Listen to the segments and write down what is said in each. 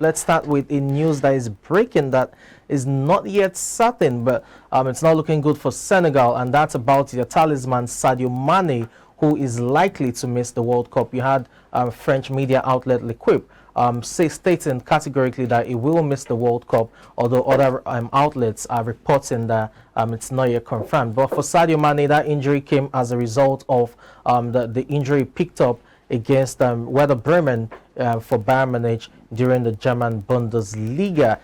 Let's start with a news that is breaking that is not yet certain, but it's not looking good for Senegal, and that's about their talisman Sadio Mane, who is likely to miss the World Cup. You had French media outlet L'Equipe stating categorically that he will miss the World Cup, although other outlets are reporting that it's not yet confirmed. But for Sadio Mane, that injury came as a result of the injury picked up against Werder Bremen for Bayern Munich during the German Bundesliga.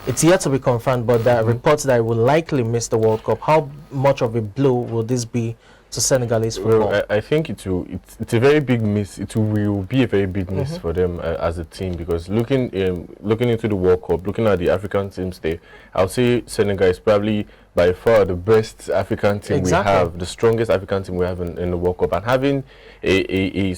It's yet to be confirmed, but there are reports that he will likely miss the World Cup. How much of a blow will this be to Senegalese football? Well, I think it's a very big miss. It will be a very big miss for them as a team, because looking into the World Cup, looking at the African teams there, I'll say Senegal is probably by far the best African team we have, the strongest African team we have in the World Cup. And having a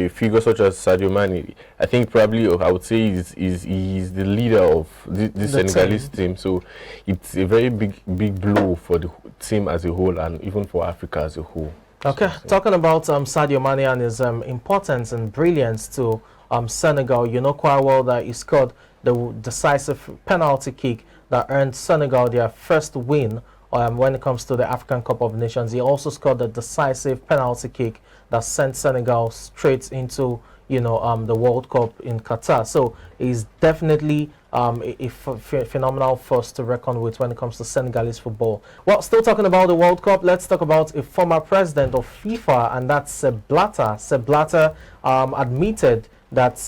figure such as Sadio Mane, I think probably I would say he's the leader of the Senegalese team. So it's a very big blow for the team as a whole, and even for Africa as a whole. Okay, talking about Sadio Mane and his importance and brilliance to Senegal, you know quite well that he scored the decisive penalty kick that earned Senegal their first win when it comes to the African Cup of Nations. He also scored the decisive penalty kick that sent Senegal straight into the World Cup in Qatar. So he's definitely a phenomenal force to reckon with when it comes to Senegalese football. Well, still talking about the World Cup, let's talk about a former president of FIFA, and that's Blatter. Blatter admitted that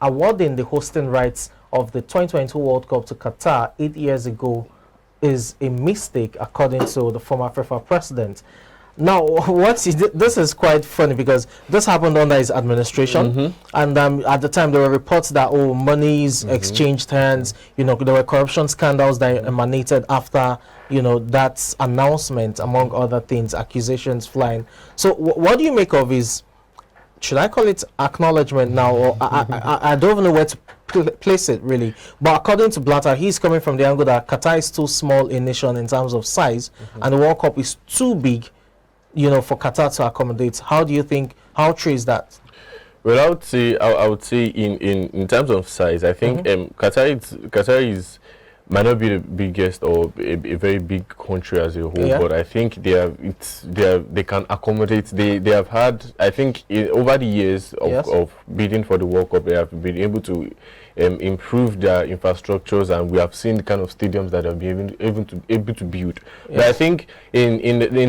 awarding the hosting rights of the 2022 World Cup to Qatar 8 years ago is a mistake, according to the former FIFA president. Now, this is quite funny, because this happened under his administration, and at the time there were reports that monies exchanged hands. There were corruption scandals that emanated after that announcement, among other things, accusations flying. So, what do you make of his? Should I call it acknowledgement now, or I don't even know where to place it really? But according to Blatter, he's coming from the angle that Qatar is too small a nation in terms of size, and the World Cup is too big, for Qatar to accommodate. How do you think? How true is that? Well, I would say in terms of size, I think Qatar might not be the biggest or a very big country as a whole, but I think they can accommodate. They have had, I think, over the years of bidding for the World Cup, they have been able to improve their infrastructures, and we have seen the kind of stadiums that have been able to build. But I think in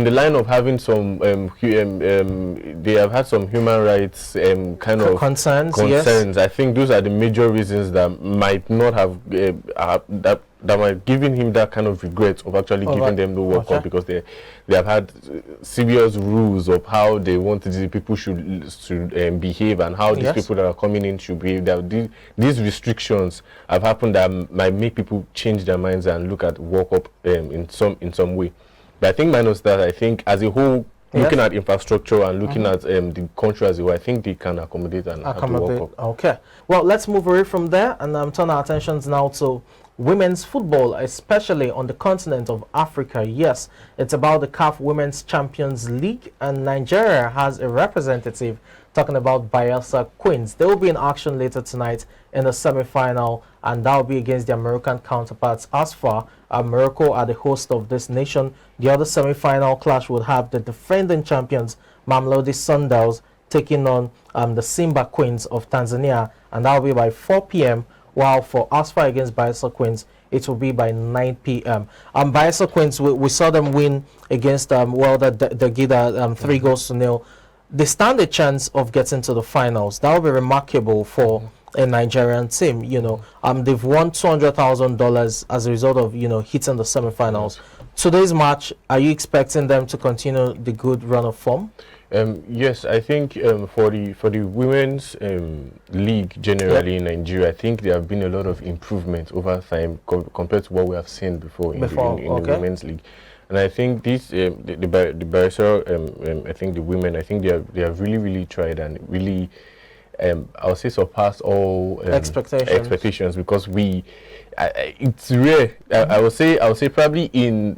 the line of having some they have had some human rights kind of concerns. I think those are the major reasons that might not have that might giving him that kind of regret of actually giving them the World Cup, because they have had serious rules of how they want the people should behave, and how these people that are coming in should behave. These restrictions have happened that might make people change their minds and look at World Cup in some way. But I think minus that, I think as a whole, looking at infrastructure and looking at the country as a whole, I think they can accommodate and have the World Cup. Okay. Well, let's move away from there and turn our attentions now to women's football, especially on the continent of Africa. Yes, it's about the CAF Women's Champions League, and Nigeria has a representative, talking about Bayelsa Queens. They will be in action later tonight in the semi-final, and that will be against their Moroccan counterparts. As far as Morocco are the host of this nation, the other semi-final clash would have the defending champions Mamelodi Sundials taking on the Simba Queens of Tanzania, and that will be by 4 p.m. While for Asfa against Bayelsa Queens, it will be by 9 p.m. Bayelsa Queens, we saw them win against the Gida 3-0. They stand a chance of getting to the finals. That will be remarkable for a Nigerian team. They've won $200,000 as a result of hitting the semifinals. Today's match, are you expecting them to continue the good run of form? Yes, I think for the women's league generally in Nigeria, I think there have been a lot of improvement over time compared to what we have seen before in the women's league. And I think this the Bayelsa, I think the women, I think they have really tried and really I'll say surpassed all expectations, because it's rare. I would say probably probably in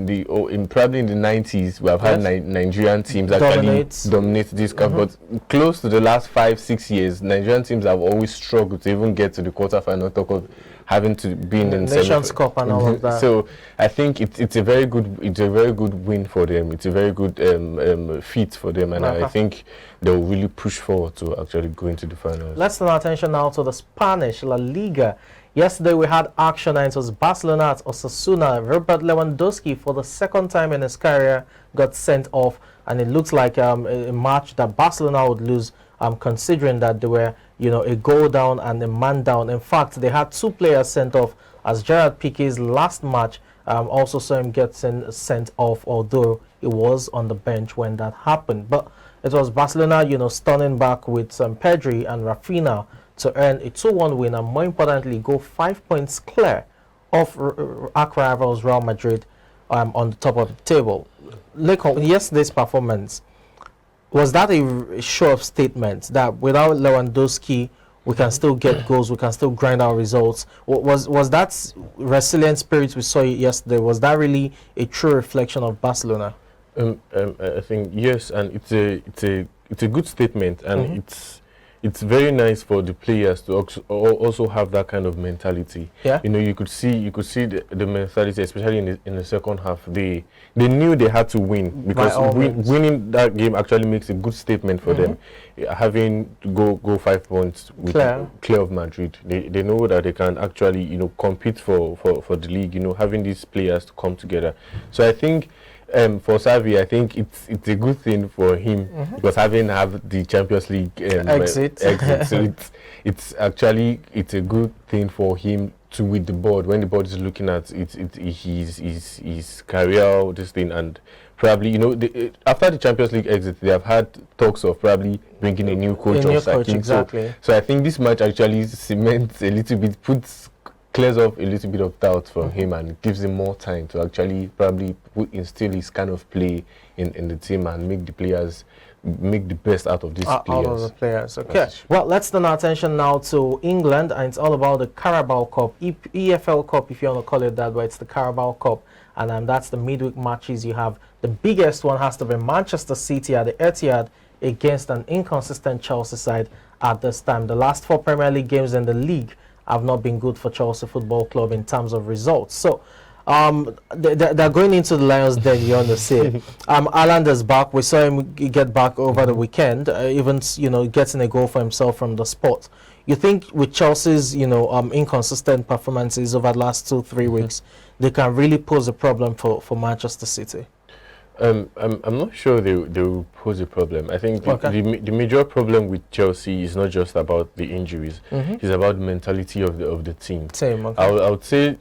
the 90s we have had Nigerian teams actually dominate this cup, but close to the last 5-6 years, Nigerian teams have always struggled to even get to the quarterfinal. Talk of having to be in the Nations Cup and all of that. So I think it's a very good win for them. It's a very good feat for them, and I think they will really push forward to actually go into the finals. Let's turn our attention now to the Spanish La Liga. Yesterday we had action, and it was Barcelona at Osasuna. Robert Lewandowski, for the second time in his career, got sent off, and it looks like a match that Barcelona would lose, considering that they were, a goal down and a man down. In fact, they had 2 players sent off, as Gerard Piqué's last match also saw him get sent off, although it was on the bench when that happened. But it was Barcelona, stunning back with Pedri and Rafinha to earn a 2-1 win, and more importantly, go 5 points clear of arch rivals Real Madrid on the top of the table. Yesterday's performance, was that a show of statement that without Lewandowski we can still get goals, we can still grind our results? Was that resilient spirit we saw yesterday, was that really a true reflection of Barcelona? I think yes, and it's a good statement, and it's very nice for the players to also have that kind of mentality. Yeah. You could see the mentality, especially in the second half. They knew they had to win, because winning that game actually makes a good statement for them. Having to go 5 points with clear of Madrid, they know that they can actually compete for the league. Having these players to come together. So I think. For Xavi, I think it's a good thing for him, because having the Champions League exit, so it's a good thing for him to with the board, when the board is looking at his career, this thing, and probably after the Champions League exit, they have had talks of probably bringing a new coach or something. Exactly. So I think this match actually cements a little bit, clears up a little bit of doubt from him, and gives him more time to actually probably instill his kind of play in the team and make the players make the best out of these players. Okay. Well, let's turn our attention now to England, and it's all about the Carabao Cup, EFL Cup, if you want to call it that, but it's the Carabao Cup, and that's the midweek matches you have. The biggest one has to be Manchester City at the Etihad against an inconsistent Chelsea side at this time. The last 4 Premier League games in the league have not been good for Chelsea Football Club in terms of results. So they're going into the Lions Den, you want to say. Haaland is back. We saw him get back over the weekend, even getting a goal for himself from the spot. You think with Chelsea's inconsistent performances over the last 2-3 weeks, they can really pose a problem for Manchester City? I'm not sure they will pose a problem. I think the major problem with Chelsea is not just about the injuries. It's about the mentality of the team. I would say,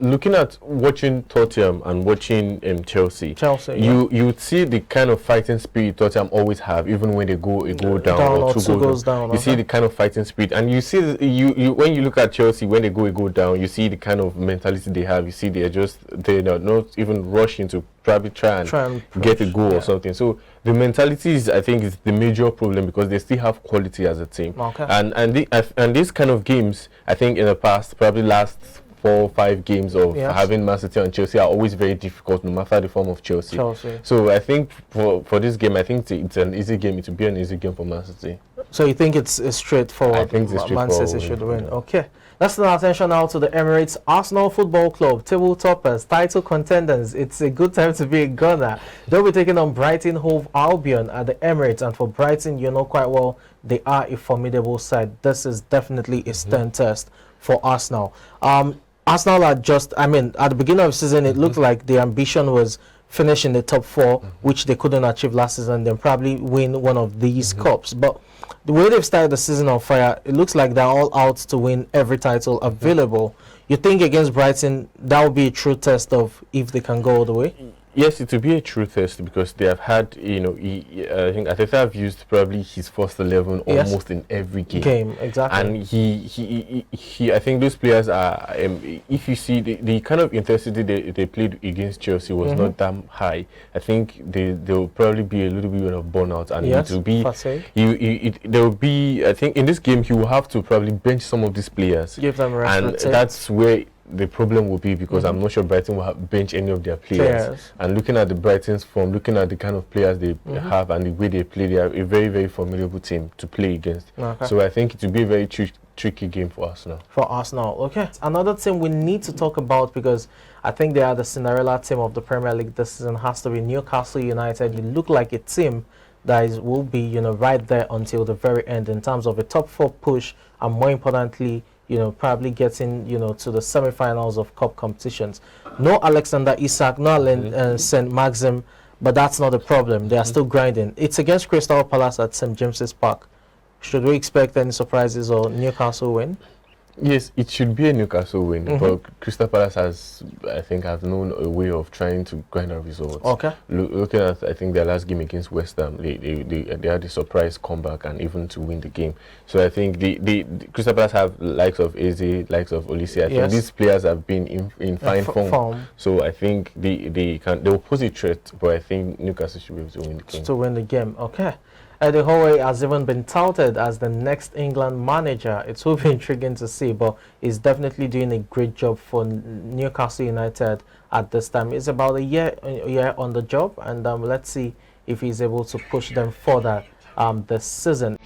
looking at watching Tottenham and watching Chelsea, you would see the kind of fighting spirit Tottenham always have, even when they go down or 2 goals down. You see the kind of fighting spirit, and you see when you look at Chelsea, when they go down, you see the kind of mentality they have. You see they're not even rushing to probably try and get a goal or something. So the mentality I think is the major problem, because they still have quality as a team. And these kind of games, I think in the past, probably last 4 or 5 games of having Man City and Chelsea are always very difficult, no matter the form of Chelsea. So I think for this game, I think it's an easy game. It will be an easy game for Man City. So you think it's straightforward? I think it's straightforward. Man City should win. Okay. Let's turn our attention now to the Emirates. Arsenal Football Club, table toppers, title contenders. It's a good time to be a Gunner. They'll be taking on Brighton Hove Albion at the Emirates, and for Brighton, you know quite well, they are a formidable side. This is definitely a stern test for Arsenal. Arsenal are just, at the beginning of the season, it looked like the ambition was finish in the top 4, which they couldn't achieve last season, and then probably win one of these cups. But the way they've started the season on fire, it looks like they're all out to win every title available. You think against Brighton, that will be a true test of if they can go all the way? Yes, it will be a true test because they have had, I think Ateta have used probably his first 11 almost in every game. Exactly. And I think those players are, if you see the kind of intensity they played against Chelsea was not that high. I think they'll probably be a little bit of burnout, and it will be, there will be, I think in this game he will have to probably bench some of these players. Give them rest. And that's where the problem will be, because I'm not sure Brighton will bench any of their players. And looking at the Brighton's form, looking at the kind of players they have and the way they play, they are a very, very formidable team to play against. So I think it will be a very tricky game for Arsenal. For Arsenal, okay. Another team we need to talk about, because I think they are the Cinderella team of the Premier League this season, has to be Newcastle United. You look like a team that will be, right there until the very end in terms of a top 4 push, and more importantly, probably getting, to the semi-finals of cup competitions. No Alexander Isak, no St. Maxim, but that's not the problem. They are still grinding. It's against Crystal Palace at St. James's Park. Should we expect any surprises or Newcastle win? Yes, it should be a Newcastle win, but Crystal Palace has, I think, have known a way of trying to grind out results. Okay. Looking at, I think, their last game against West Ham, they had a surprise comeback and even to win the game. So I think the Crystal Palace have likes of Eze, likes of Olise. I think these players have been in fine form. So I think they will pose a threat, but I think Newcastle should be able to win the game. To win the game, okay. Eddie Howe has even been touted as the next England manager. It will be intriguing to see, but he's definitely doing a great job for Newcastle United at this time. It's about a year on the job, and let's see if he's able to push them further this season.